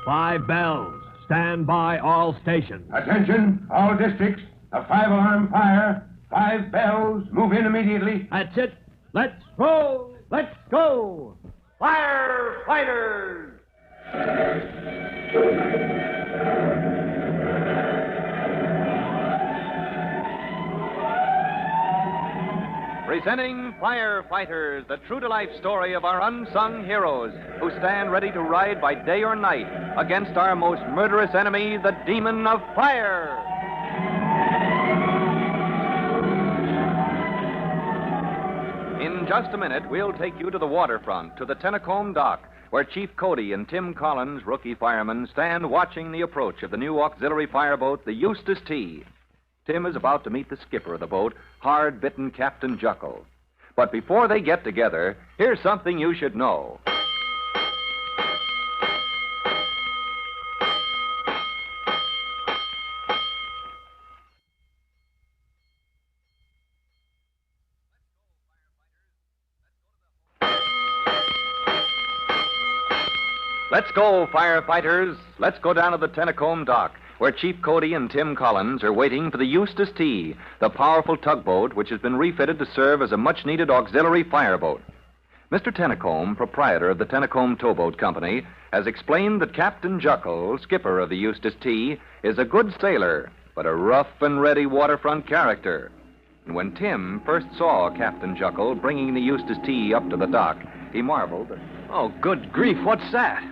5 bells. Stand by all stations. Attention, all districts. A 5-alarm fire. 5 bells. Move in immediately. That's it. Let's roll. Let's go. Firefighters! Presenting Firefighters, the true-to-life story of our unsung heroes who stand ready to ride by day or night against our most murderous enemy, the demon of fire. In just a minute, we'll take you to the waterfront, to the Tennacombe dock, where Chief Cody and Tim Collins, rookie firemen, stand watching the approach of the new auxiliary fireboat, the Eustace T. Tim is about to meet the skipper of the boat, hard-bitten Captain Juckle. But before they get together, here's something you should know. Let's go, firefighters. Let's go down to the Tennacombe dock, where Chief Cody and Tim Collins are waiting for the Eustace T, the powerful tugboat which has been refitted to serve as a much-needed auxiliary fireboat. Mr. Tennacombe, proprietor of the Tennacombe Towboat Company, has explained that Captain Juckle, skipper of the Eustace T, is a good sailor, but a rough and ready waterfront character. And when Tim first saw Captain Juckle bringing the Eustace T up to the dock, he marveled. Oh, good grief, what's that?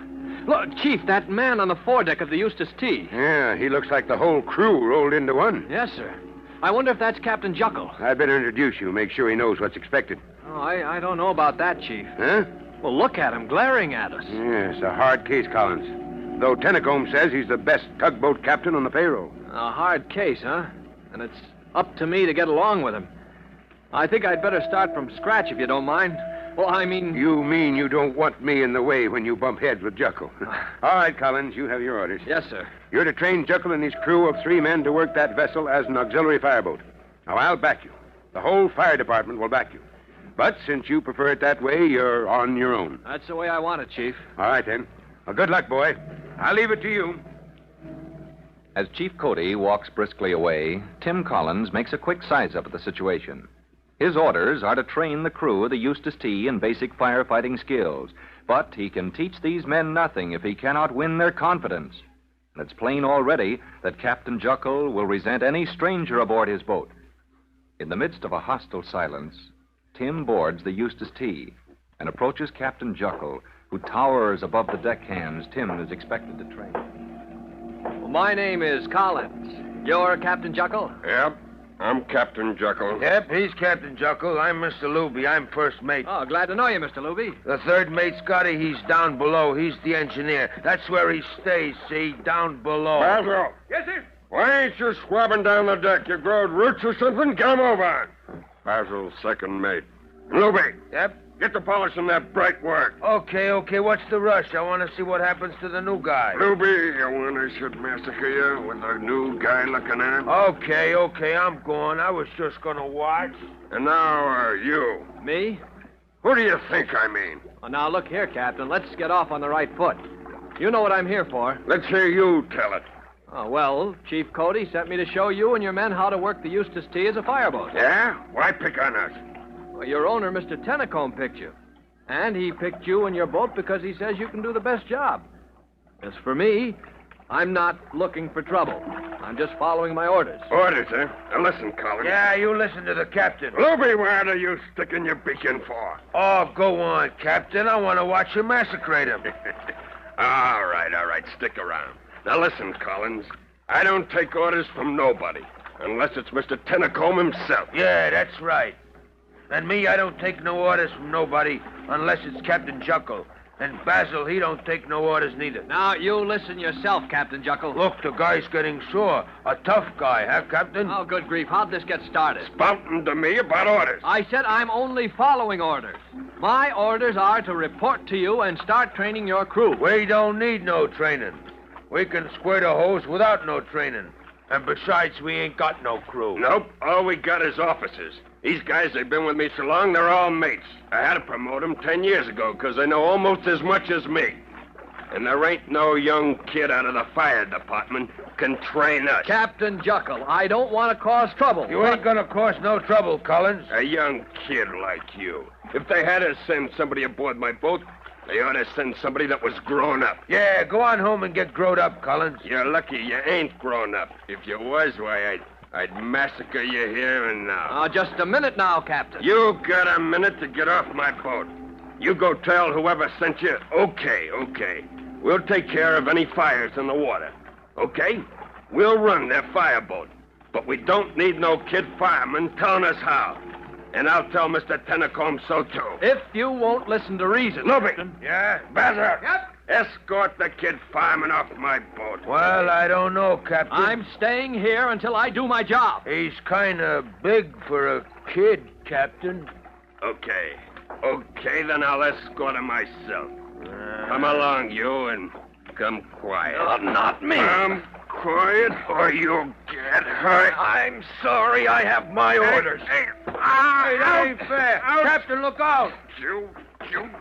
Look, Chief, that man on the foredeck of the Eustace T. Yeah, he looks like the whole crew rolled into one. Yes, sir. I wonder if that's Captain Juckle. I'd better introduce you, make sure he knows what's expected. Oh, I don't know about that, Chief. Huh? Well, look at him, glaring at us. Yes, a hard case, Collins. Though Tennacombe says he's the best tugboat captain on the payroll. A hard case, huh? And it's up to me to get along with him. I think I'd better start from scratch, if you don't mind. Well, I mean... You mean you don't want me in the way when you bump heads with Juckle. All right, Collins, you have your orders. Yes, sir. You're to train Juckle and his crew of 3 men to work that vessel as an auxiliary fireboat. Now, I'll back you. The whole fire department will back you. But since you prefer it that way, you're on your own. That's the way I want it, Chief. All right, then. Well, good luck, boy. I'll leave it to you. As Chief Cody walks briskly away, Tim Collins makes a quick size-up of the situation. His orders are to train the crew of the Eustace T in basic firefighting skills, but he can teach these men nothing if he cannot win their confidence. And it's plain already that Captain Juckle will resent any stranger aboard his boat. In the midst of a hostile silence, Tim boards the Eustace T and approaches Captain Juckle, who towers above the deckhands Tim is expected to train. Well, my name is Collins. You're Captain Juckle? Yep, I'm Captain Juckle. Yep, he's Captain Juckle. I'm Mr. Luby. I'm first mate. Oh, glad to know you, Mr. Luby. The third mate, Scotty, he's down below. He's the engineer. That's where he stays, see? Down below. Basil! Yes, sir? Why ain't you swabbing down the deck? You growed roots or something? Get 'em over. Basil, second mate. Luby. Yep. Get to polishing that bright work. Okay. What's the rush? I want to see what happens to the new guy. Luby, you want I should massacre you with a new guy looking at? Okay, I'm going. I was just going to watch. And now, you. Me? Who do you think I mean? Oh, now, look here, Captain. Let's get off on the right foot. You know what I'm here for. Let's hear you tell it. Oh, well, Chief Cody sent me to show you and your men how to work the Eustace T as a fireboat. Yeah? Why pick on us? Well, your owner, Mr. Tennacombe, picked you. And he picked you and your boat because he says you can do the best job. As for me, I'm not looking for trouble. I'm just following my orders. Orders, eh? Now listen, Collins. Yeah, you listen to the captain. Luby, what are you sticking your beak in for? Oh, go on, Captain. I want to watch you massacre him. All right. Stick around. Now listen, Collins. I don't take orders from nobody, unless it's Mr. Tennacombe himself. Yeah, that's right. And me, I don't take no orders from nobody unless it's Captain Juckle. And Basil, he don't take no orders neither. Now, you listen yourself, Captain Juckle. Look, the guy's getting sore. A tough guy, huh, Captain? Oh, good grief. How'd this get started? Spouting to me about orders. I said I'm only following orders. My orders are to report to you and start training your crew. We don't need no training. We can squirt a hose without no training. And besides, we ain't got no crew. Nope. All we got is officers. These guys, they've been with me so long, they're all mates. I had to promote them 10 years ago because they know almost as much as me. And there ain't no young kid out of the fire department can train us. Captain Juckle, I don't want to cause trouble. You ain't gonna cause no trouble, Collins. A young kid like you. If they had to send somebody aboard my boat, they ought to send somebody that was grown up. Yeah, go on home and get growed up, Collins. You're lucky you ain't grown up. If you was, why, I'd massacre you here and now. Just a minute now, Captain. You got a minute to get off my boat. You go tell whoever sent you, okay. We'll take care of any fires in the water. Okay? We'll run their fireboat. But we don't need no kid fireman telling us how. And I'll tell Mr. Tennacombe so, too. If you won't listen to reason. Luby. Yeah? Basil. Yep. Escort the kid fireman off my boat. Well, I don't know, Captain. I'm staying here until I do my job. He's kind of big for a kid, Captain. Okay, then I'll escort him myself. Come along, you, and come quiet. Not me. Come quiet, or you'll get hurt. I'm sorry, I have my orders. Hey, That ain't fair. Captain, look out. You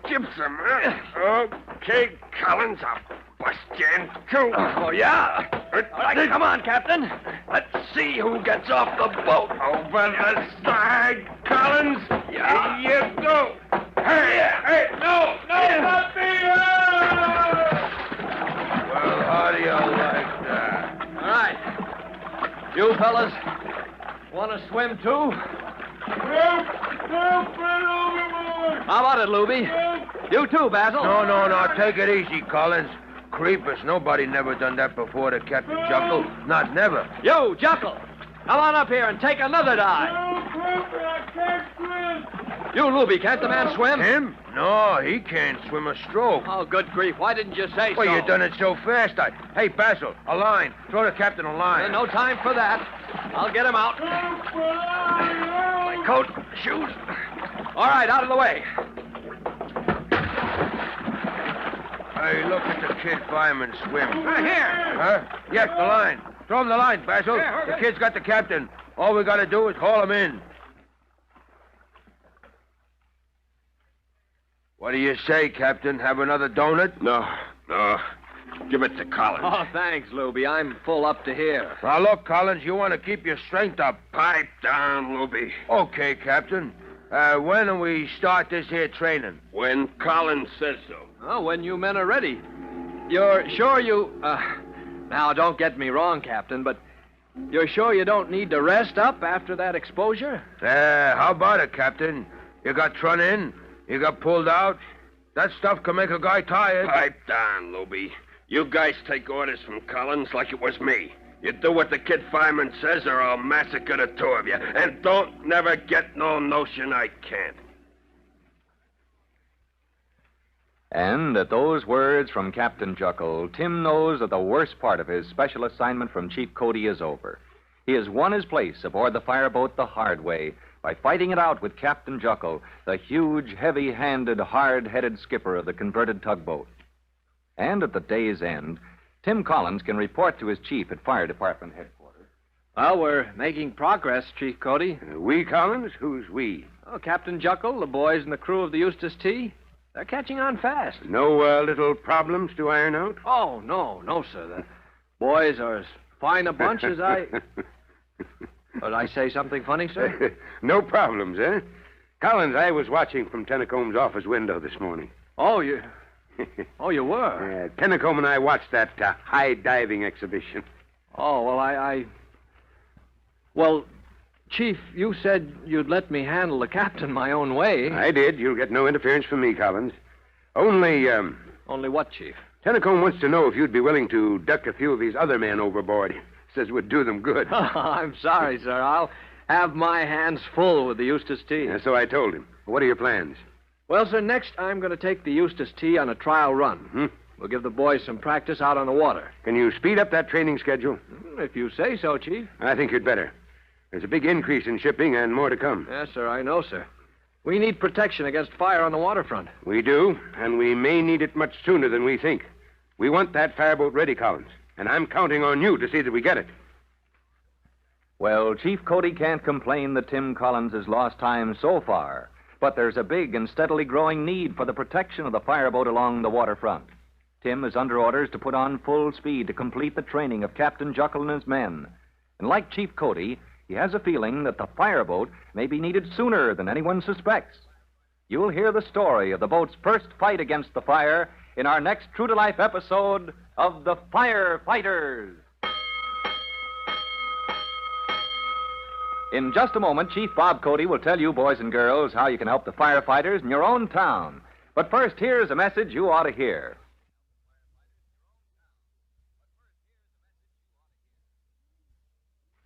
gypsum, huh? Okay, Collins, I'll bust you in two. Oh, yeah? All right, come on, Captain. Let's see who gets off the boat. Over the side, Collins. Yeah. Here you go. Hey, no, not me. Well, how do you like that? All right. You fellas want to swim, too? How about it, Luby? You too, Basil. No. Take it easy, Collins. Creepers. Nobody never done that before to Captain Juckle. Not never. You, Juckle. Come on up here and take another dive. You, Luby, can't the man swim? Him? No, he can't swim a stroke. Oh, good grief. Why didn't you say so? Well, you done it so fast. Hey, Basil, a line. Throw the captain a line. No time for that. I'll get him out. My coat, shoes. All right, out of the way. Hey, look at the kid fireman swim. Here. Huh? Yes, the line. Throw him the line, Basil. Yeah, okay. The kid's got the captain. All we got to do is haul him in. What do you say, Captain? Have another donut? No. Give it to Collins. Oh, thanks, Luby. I'm full up to here. Now, look, Collins, you want to keep your strength up. Pipe down, Luby. Okay, Captain. When do we start this here training? When Collins says so. Oh, when you men are ready. You're sure you... Now, don't get me wrong, Captain, but you're sure you don't need to rest up after that exposure? How about it, Captain? You got trun in, you got pulled out. That stuff can make a guy tired. Pipe down, Luby. You guys take orders from Collins like it was me. You do what the kid fireman says or I'll massacre the two of you. And don't never get no notion I can't. And at those words from Captain Juckle, Tim knows that the worst part of his special assignment from Chief Cody is over. He has won his place aboard the fireboat the hard way by fighting it out with Captain Juckle, the huge, heavy-handed, hard-headed skipper of the converted tugboat. And at the day's end, Tim Collins can report to his chief at Fire Department headquarters. Well, we're making progress, Chief Cody. We, Collins? Who's we? Oh, Captain Juckle, the boys and the crew of the Eustace T. They're catching on fast. No little problems to iron out? Oh, no, sir. The boys are as fine a bunch as I... Did I say something funny, sir? No problems, eh? Collins, I was watching from Tennacombe's office window this morning. Oh, you were? Yeah, Tennacombe and I watched that high diving exhibition. Oh, well, Well, Chief, you said you'd let me handle the captain my own way. I did. You'll get no interference from me, Collins. Only, Only what, Chief? Tennacombe wants to know if you'd be willing to duck a few of his other men overboard. He says it would do them good. Oh, I'm sorry, sir. I'll have my hands full with the Eustace T. Yeah, so I told him. What are your plans? Well, sir, next I'm going to take the Eustace T on a trial run. Hmm? We'll give the boys some practice out on the water. Can you speed up that training schedule? If you say so, Chief. I think you'd better. There's a big increase in shipping and more to come. Yes, sir, I know, sir. We need protection against fire on the waterfront. We do, and we may need it much sooner than we think. We want that fireboat ready, Collins, and I'm counting on you to see that we get it. Well, Chief Cody can't complain that Tim Collins has lost time so far, but there's a big and steadily growing need for the protection of the fireboat along the waterfront. Tim is under orders to put on full speed to complete the training of Captain Juckle and his men. And like Chief Cody, he has a feeling that the fireboat may be needed sooner than anyone suspects. You'll hear the story of the boat's first fight against the fire in our next true-to-life episode of The Firefighters. In just a moment, Chief Bob Cody will tell you, boys and girls, how you can help the firefighters in your own town. But first, here's a message you ought to hear.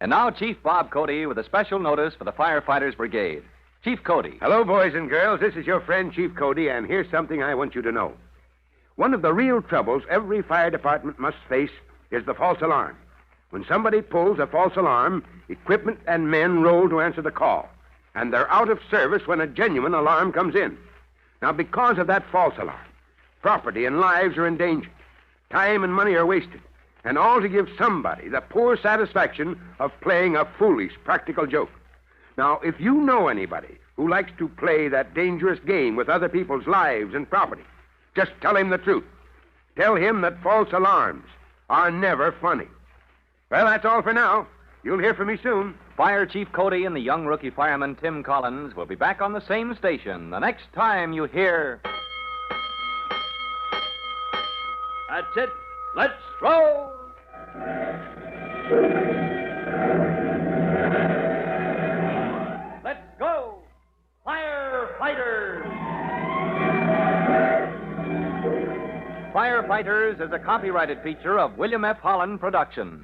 And now, Chief Bob Cody with a special notice for the Firefighters Brigade. Chief Cody. Hello, boys and girls. This is your friend, Chief Cody, and here's something I want you to know. One of the real troubles every fire department must face is the false alarm. When somebody pulls a false alarm, equipment and men roll to answer the call, and they're out of service when a genuine alarm comes in. Now, because of that false alarm, property and lives are in danger. Time and money are wasted, and all to give somebody the poor satisfaction of playing a foolish practical joke. Now, if you know anybody who likes to play that dangerous game with other people's lives and property, just tell him the truth. Tell him that false alarms are never funny. Well, that's all for now. You'll hear from me soon. Fire Chief Cody and the young rookie fireman Tim Collins will be back on the same station the next time you hear... That's it. Let's roll! Let's go! Firefighters! Firefighters is a copyrighted feature of William F. Holland Productions.